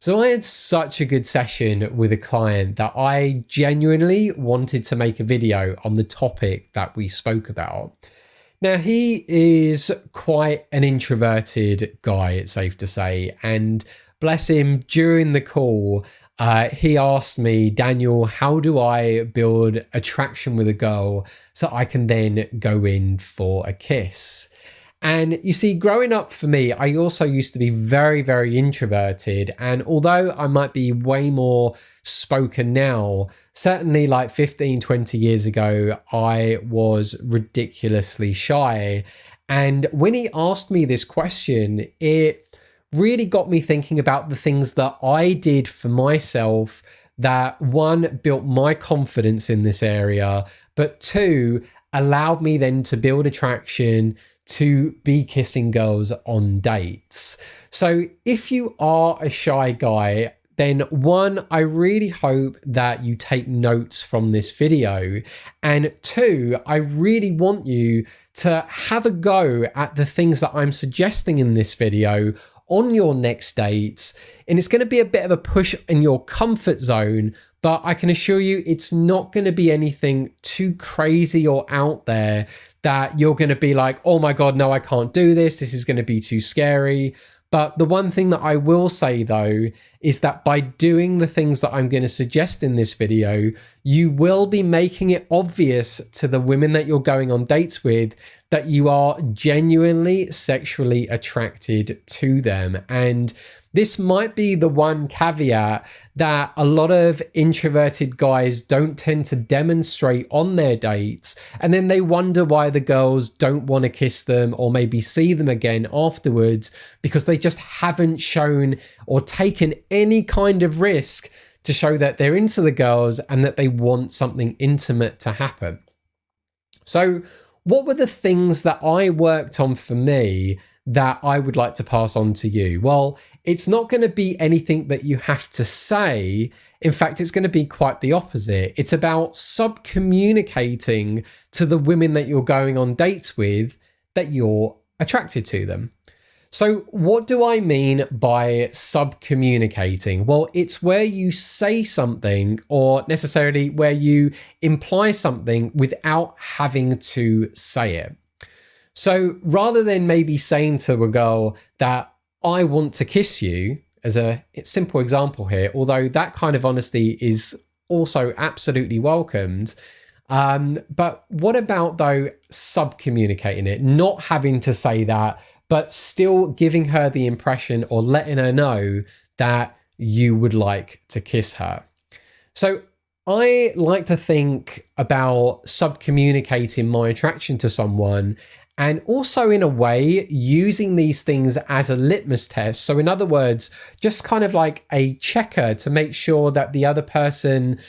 So I had such a good session with a client that I genuinely wanted to make a video on the topic that we spoke about. Now, he is quite an introverted guy, it's safe to say, and bless him, during the call, he asked me, Daniel, how do I build attraction with a girl so I can then go in for a kiss? And you see, growing up for me, I also used to be very, very introverted. And although I might be way more spoken now, certainly like 15, 20 years ago, I was ridiculously shy. And when he asked me this question, it really got me thinking about the things that I did for myself that, one, built my confidence in this area, but two, allowed me then to build attraction, to be kissing girls on dates. So if you are a shy guy, then one, I really hope that you take notes from this video. And two, I really want you to have a go at the things that I'm suggesting in this video on your next dates. And it's going to be a bit of a push in your comfort zone, but I can assure you it's not going to be anything too crazy or out there that you're going to be like, oh my God, no, I can't do this. This is going to be too scary. But the one thing that I will say though, is that by doing the things that I'm going to suggest in this video, you will be making it obvious to the women that you're going on dates with that you are genuinely sexually attracted to them. And this might be the one caveat that a lot of introverted guys don't tend to demonstrate on their dates. And then they wonder why the girls don't want to kiss them or maybe see them again afterwards, because they just haven't shown or taken any kind of risk to show that they're into the girls and that they want something intimate to happen. So what were the things that I worked on for me that I would like to pass on to you? Well, it's not going to be anything that you have to say. In fact, it's going to be quite the opposite. It's about sub-communicating to the women that you're going on dates with that you're attracted to them. So what do I mean by sub-communicating? Well, it's where you say something, or necessarily where you imply something without having to say it. So rather than maybe saying to a girl that I want to kiss you, as a simple example here, although that kind of honesty is also absolutely welcomed. But what about though sub-communicating it, not having to say that, but still giving her the impression or letting her know that you would like to kiss her? So I like to think about sub-communicating my attraction to someone, and also in a way using these things as a litmus test. So in other words, just kind of like a checker to make sure that the other person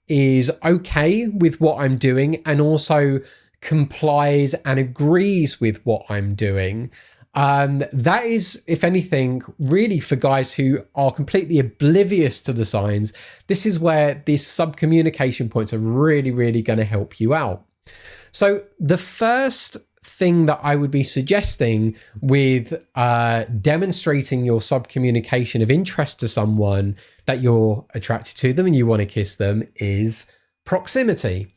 is okay with what I'm doing and also complies and agrees with what I'm doing. That is, if anything, really for guys who are completely oblivious to the signs, this is where these sub-communication points are really, really going to help you out. So the first thing that I would be suggesting with demonstrating your sub-communication of interest to someone that you're attracted to them and you want to kiss them is proximity.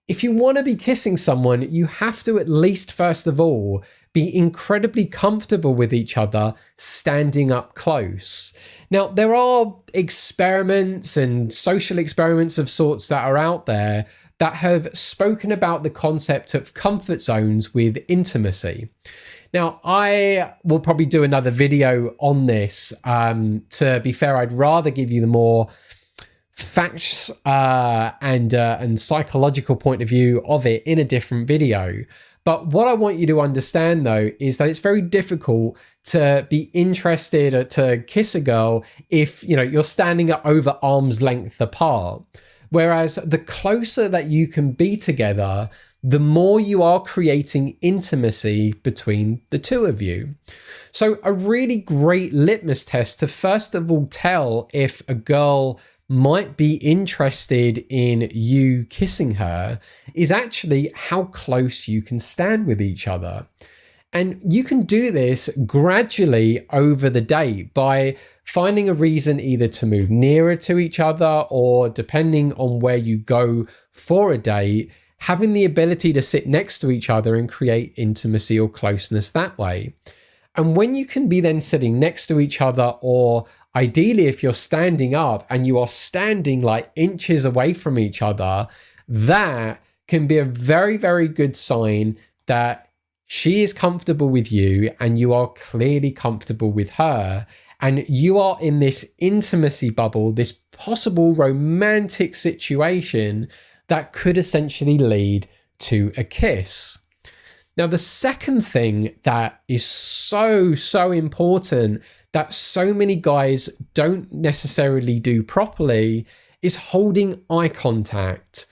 If you want to be kissing someone, you have to at least, first of all, be incredibly comfortable with each other standing up close. Now, there are experiments and social experiments of sorts that are out there that have spoken about the concept of comfort zones with intimacy. Now, I will probably do another video on this. To be fair, I'd rather give you the more facts and psychological point of view of it in a different video. But what I want you to understand, though, is that it's very difficult to be interested to kiss a girl if you're standing at over arm's length apart. Whereas the closer that you can be together, the more you are creating intimacy between the two of you. So a really great litmus test to first of all tell if a girl might be interested in you kissing her is actually how close you can stand with each other. And you can do this gradually over the date by finding a reason either to move nearer to each other, or depending on where you go for a date, having the ability to sit next to each other and create intimacy or closeness that way. And when you can be then sitting next to each other, or ideally if you're standing up and you are standing like inches away from each other, that can be a very, very good sign that she is comfortable with you and you are clearly comfortable with her. And you are in this intimacy bubble, this possible romantic situation that could essentially lead to a kiss. Now, the second thing that is so important that so many guys don't necessarily do properly is holding eye contact.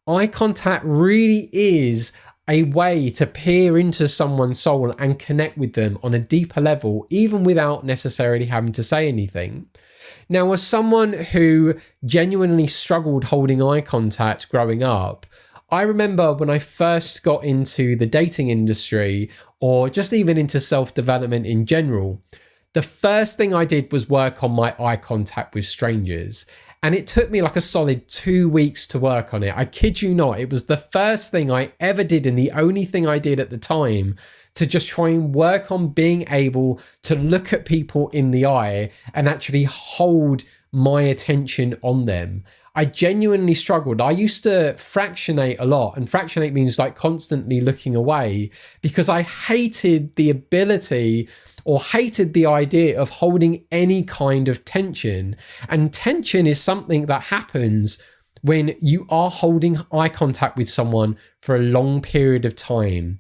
Eye contact really is a way to peer into someone's soul and connect with them on a deeper level, even without necessarily having to say anything. Now, as someone who genuinely struggled holding eye contact growing up, I remember when I first got into the dating industry, or just even into self-development in general, the first thing I did was work on my eye contact with strangers. And it took me like a solid 2 weeks to work on it. I kid you not. It was the first thing I ever did, and the only thing I did at the time, to just try and work on being able to look at people in the eye and actually hold my attention on them. I genuinely struggled. I used to fractionate a lot, and fractionate means like constantly looking away, because I hated the ability or hated the idea of holding any kind of tension. And tension is something that happens when you are holding eye contact with someone for a long period of time.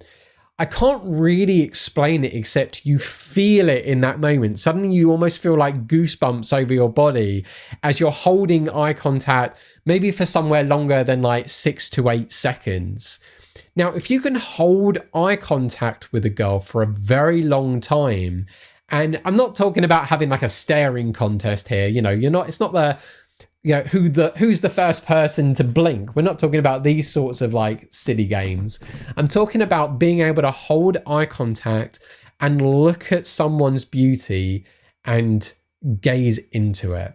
I can't really explain it except you feel it in that moment. Suddenly you almost feel like goosebumps over your body as you're holding eye contact, maybe for somewhere longer than like 6 to 8 seconds. Now, if you can hold eye contact with a girl for a very long time, and I'm not talking about having like a staring contest here, it's not the, who's the first person to blink. We're not talking about these sorts of like silly games. I'm talking about being able to hold eye contact and look at someone's beauty and gaze into it.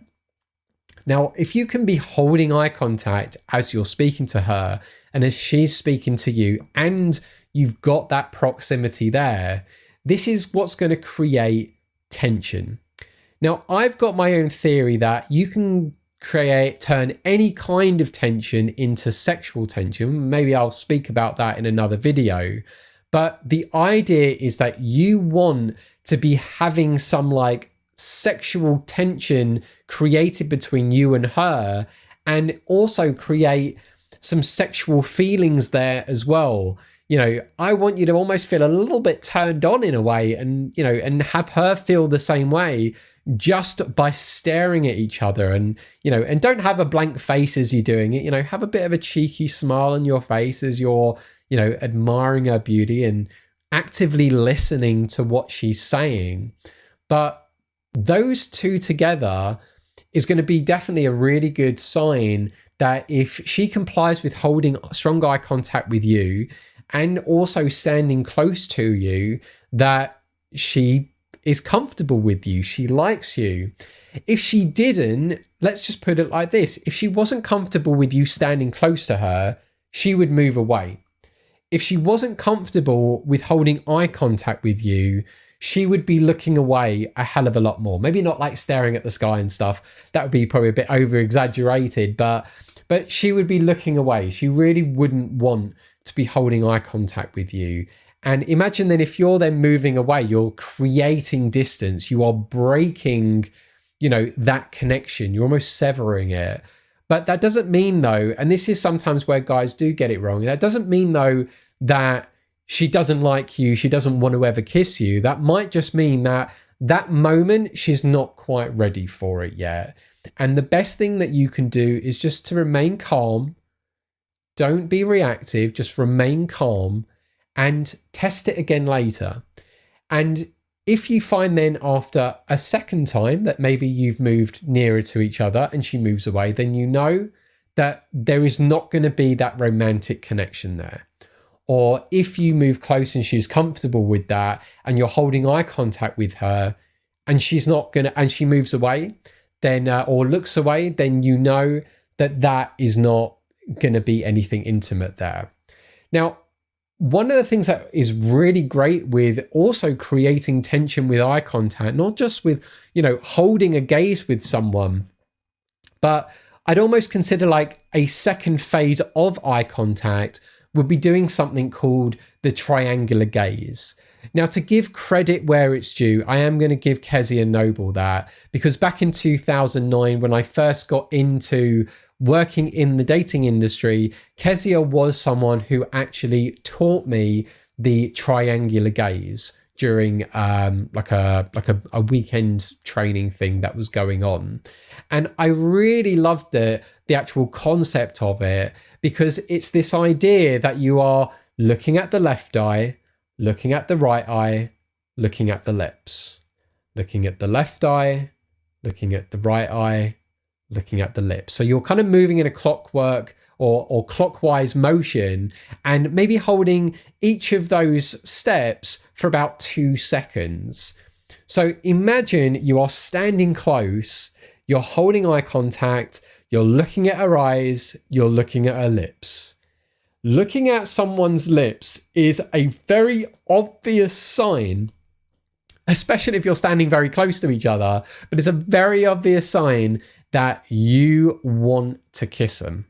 Now, if you can be holding eye contact as you're speaking to her and as she's speaking to you, and you've got that proximity there, this is what's going to create tension. Now, I've got my own theory that you can turn any kind of tension into sexual tension. Maybe I'll speak about that in another video. But the idea is that you want to be having some like sexual tension created between you and her, and also create some sexual feelings there as well. I want you to almost feel a little bit turned on in a way, and and have her feel the same way just by staring at each other. And and don't have a blank face as you're doing it. Have a bit of a cheeky smile on your face as you're admiring her beauty and actively listening to what she's saying. But those two together is going to be definitely a really good sign that if she complies with holding strong eye contact with you and also standing close to you, that she is comfortable with you, she likes you. If she didn't, let's just put it like this: if she wasn't comfortable with you standing close to her, she would move away. If she wasn't comfortable with holding eye contact with you, she would be looking away a hell of a lot more. Maybe not like staring at the sky and stuff. That would be probably a bit over exaggerated, but she would be looking away. She really wouldn't want to be holding eye contact with you. And imagine then if you're then moving away, you're creating distance. You are breaking, that connection. You're almost severing it. But that doesn't mean though, and this is sometimes where guys do get it wrong, that doesn't mean though that she doesn't like you, she doesn't want to ever kiss you. That might just mean that moment she's not quite ready for it yet. And the best thing that you can do is just to remain calm. Don't be reactive, just remain calm and test it again later. And if you find then after a second time that maybe you've moved nearer to each other and she moves away, then you know that there is not going to be that romantic connection there. or if you move close and she's comfortable with that and you're holding eye contact with her and she's not gonna, and she moves away, then or looks away, then you know that that is not gonna be anything intimate there. Now, one of the things that is really great with also creating tension with eye contact, not just with, holding a gaze with someone, but I'd almost consider like a second phase of eye contact would be doing something called the triangular gaze. Now, to give credit where it's due, I am going to give Kezia Noble that, because back in 2009, when I first got into working in the dating industry, Kezia was someone who actually taught me the triangular gaze during like a weekend training thing that was going on. And I really loved the actual concept of it, because it's this idea that you are looking at the left eye, looking at the right eye, looking at the lips, looking at the left eye, looking at the right eye, looking at the lips. So you're kind of moving in a clockwork or clockwise motion, and maybe holding each of those steps for about 2 seconds. So imagine you are standing close, you're holding eye contact, you're looking at her eyes, you're looking at her lips. Looking at someone's lips is a very obvious sign, especially if you're standing very close to each other, but it's a very obvious sign that you want to kiss them.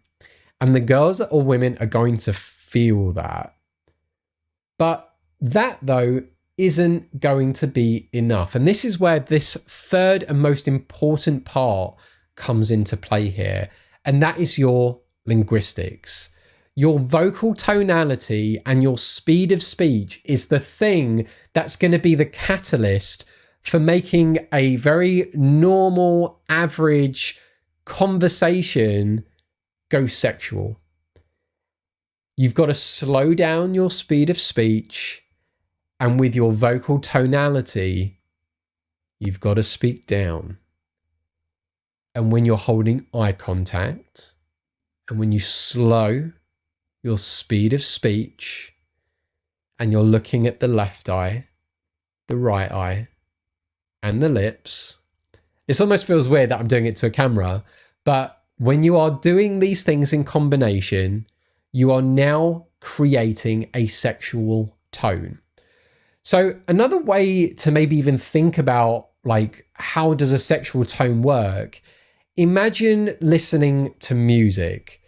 And the girls or women are going to feel that. But that, though, isn't going to be enough. And this is where this third and most important part comes into play here. And that is your linguistics. Your vocal tonality and your speed of speech is the thing that's going to be the catalyst for making a very normal, average conversation go sexual. You've got to slow down your speed of speech, and with your vocal tonality, you've got to speak down. And when you're holding eye contact, and when you slow your speed of speech, and you're looking at the left eye, the right eye, and the lips, it almost feels weird that I'm doing it to a camera, but when you are doing these things in combination, you are now creating a sexual tone. So another way to maybe even think about, like, how does a sexual tone work? Imagine listening to music.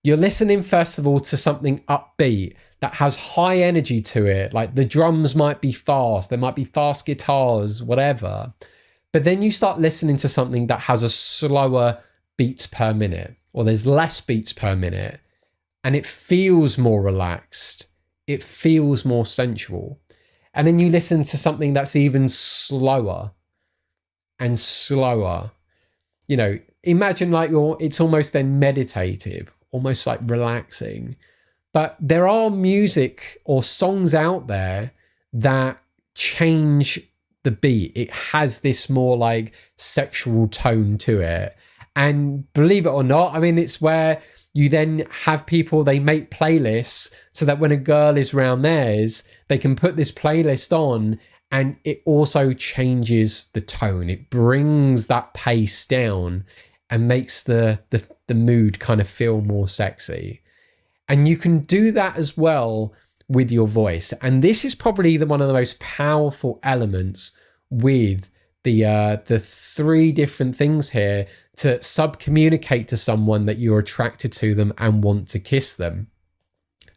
You're listening, first of all, to something upbeat that has high energy to it. Like the drums might be fast, there might be fast guitars, whatever. But then you start listening to something that has a slower beats per minute, or there's less beats per minute, and it feels more relaxed. It feels more sensual. And then you listen to something that's even slower and slower. Imagine like it's almost then meditative, almost like relaxing. But there are music or songs out there that change the beat. It has this more like sexual tone to it. And believe it or not, I mean, it's where you then have people, they make playlists so that when a girl is around theirs, they can put this playlist on and it also changes the tone. It brings that pace down and makes the mood kind of feel more sexy. And you can do that as well with your voice. And this is probably one of the most powerful elements with the 3 different things here to sub-communicate to someone that you're attracted to them and want to kiss them.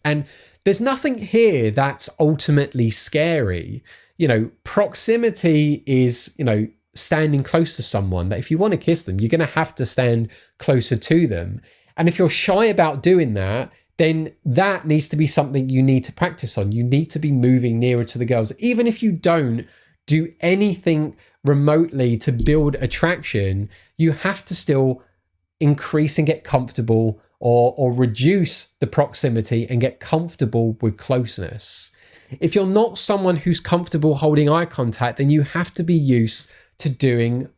And there's nothing here that's ultimately scary. Proximity is, standing close to someone, that if you want to kiss them, you're going to have to stand closer to them. And if you're shy about doing that, then that needs to be something you need to practice on. You need to be moving nearer to the girls. Even if you don't do anything remotely to build attraction, you have to still increase and get comfortable or reduce the proximity and get comfortable with closeness. If you're not someone who's comfortable holding eye contact, then you have to be used to doing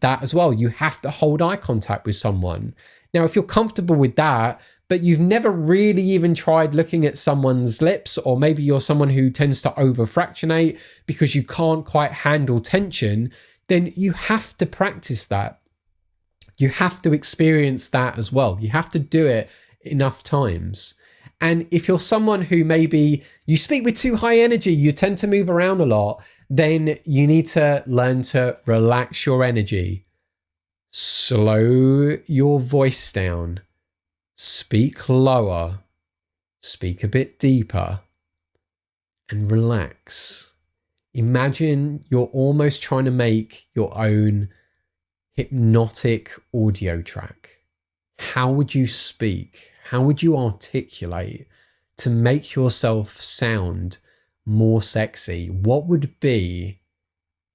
that as well. You have to hold eye contact with someone. Now, if you're comfortable with that, but you've never really even tried looking at someone's lips, or maybe you're someone who tends to over-fractionate because you can't quite handle tension, then you have to practice that. You have to experience that as well. You have to do it enough times. And if you're someone who maybe you speak with too high energy, you tend to move around a lot, then you need to learn to relax your energy. Slow your voice down. Speak lower. Speak a bit deeper. And relax. Imagine you're almost trying to make your own hypnotic audio track. How would you speak? How would you articulate to make yourself sound more sexy? What would be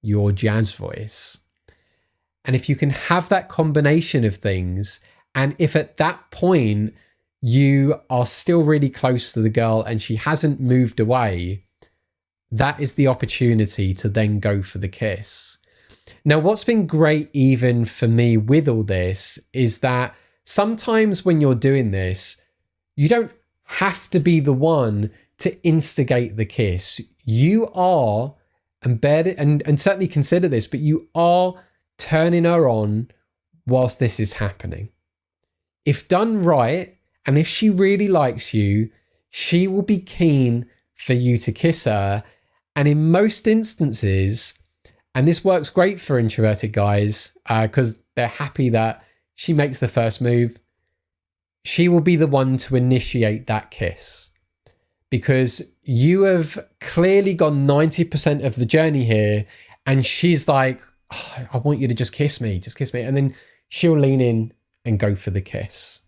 your jazz voice? And if you can have that combination of things, and if at that point you are still really close to the girl and she hasn't moved away, that is the opportunity to then go for the kiss. Now, what's been great even for me with all this is that sometimes when you're doing this, you don't have to be the one to instigate the kiss. You are, and certainly consider this, but you are turning her on whilst this is happening. If done right, and if she really likes you, she will be keen for you to kiss her. And in most instances, and this works great for introverted guys because they're happy that she makes the first move, she will be the one to initiate that kiss, because you have clearly gone 90% of the journey here, and she's like, oh, I want you to just kiss me. And then she'll lean in and go for the kiss.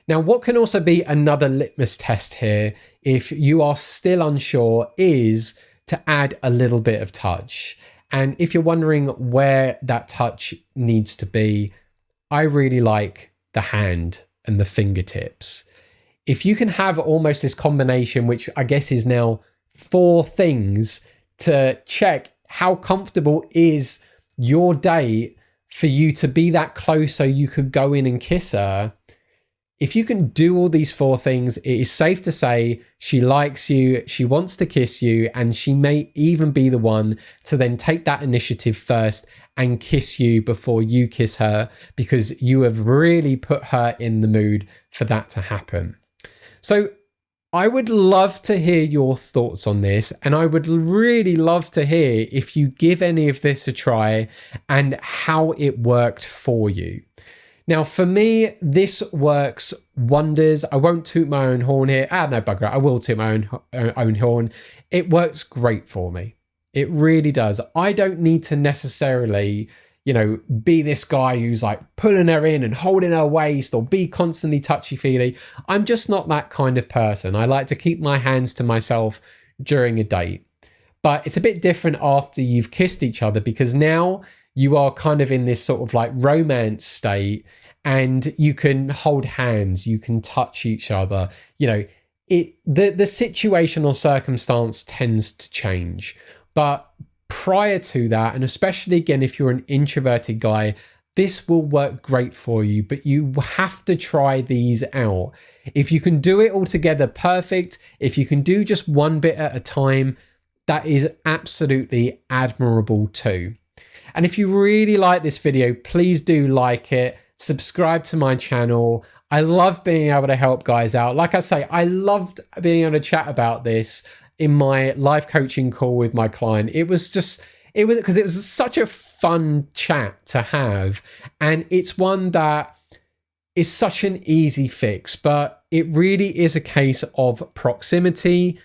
Now, what can also be another litmus test here, if you are still unsure, is to add a little bit of touch. And if you're wondering where that touch needs to be, I really like the hand and the fingertips. If you can have almost this combination, which I guess is now 4 things to check how comfortable is your date for you to be that close so you could go in and kiss her. If you can do all these 4 things, it is safe to say she likes you, she wants to kiss you, and she may even be the one to then take that initiative first and kiss you before you kiss her, because you have really put her in the mood for that to happen. So I would love to hear your thoughts on this, and I would really love to hear if you give any of this a try and how it worked for you. Now, for me, this works wonders. I won't toot my own horn here. No, bugger it. I will toot my own horn. It works great for me. It really does. I don't need to necessarily, be this guy who's like pulling her in and holding her waist, or be constantly touchy-feely. I'm just not that kind of person. I like to keep my hands to myself during a date. But it's a bit different after you've kissed each other, because now you are kind of in this sort of like romance state, and you can hold hands, you can touch each other. The situation or circumstance tends to change. But prior to that, and especially again, if you're an introverted guy, this will work great for you, but you have to try these out. If you can do it all together, perfect. If you can do just one bit at a time, that is absolutely admirable too. And if you really like this video, please do like it, subscribe to my channel. I love being able to help guys out. Like I say, I loved being able to chat about this in my live coaching call with my client. It was because it was such a fun chat to have. And it's one that is such an easy fix, but it really is a case of proximity,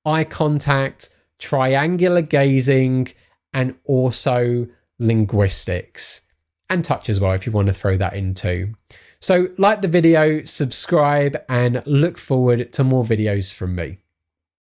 eye contact, triangular gazing, and also linguistics, and touch as well if you want to throw that in too. So like the video, subscribe, and look forward to more videos from me.